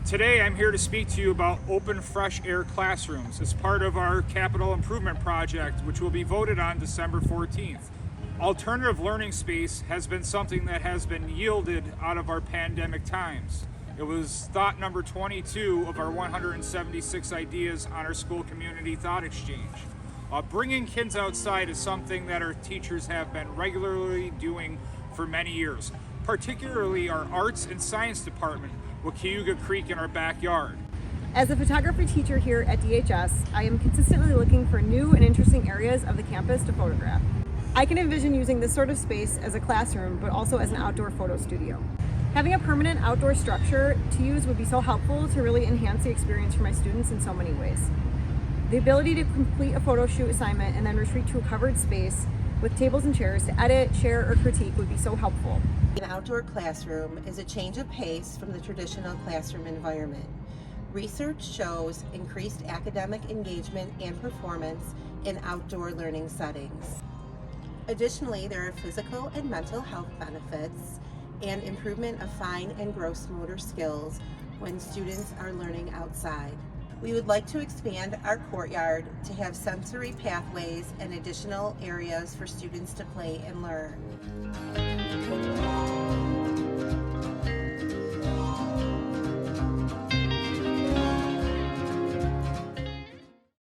Today I'm here to speak to you about open fresh air classrooms as part of our capital improvement project, which will be voted on December 14th. Alternative learning space has been something that has been yielded out of our pandemic times. It was thought number 22 of our 176 ideas on our school community thought exchange. Bringing kids outside is something that our teachers have been regularly doing for many years, particularly our arts and science department with Cayuga Creek in our backyard. As a photography teacher here at DHS, I am consistently looking for new and interesting areas of the campus to photograph. I can envision using this sort of space as a classroom, but also as an outdoor photo studio. Having a permanent outdoor structure to use would be so helpful to really enhance the experience for my students in so many ways. The ability to complete a photo shoot assignment and then retreat to a covered space with tables and chairs to edit, share, or critique would be so helpful. An outdoor classroom is a change of pace from the traditional classroom environment. Research shows increased academic engagement and performance in outdoor learning settings. Additionally, there are physical and mental health benefits and improvement of fine and gross motor skills when students are learning outside. We would like to expand our courtyard to have sensory pathways and additional areas for students to play and learn.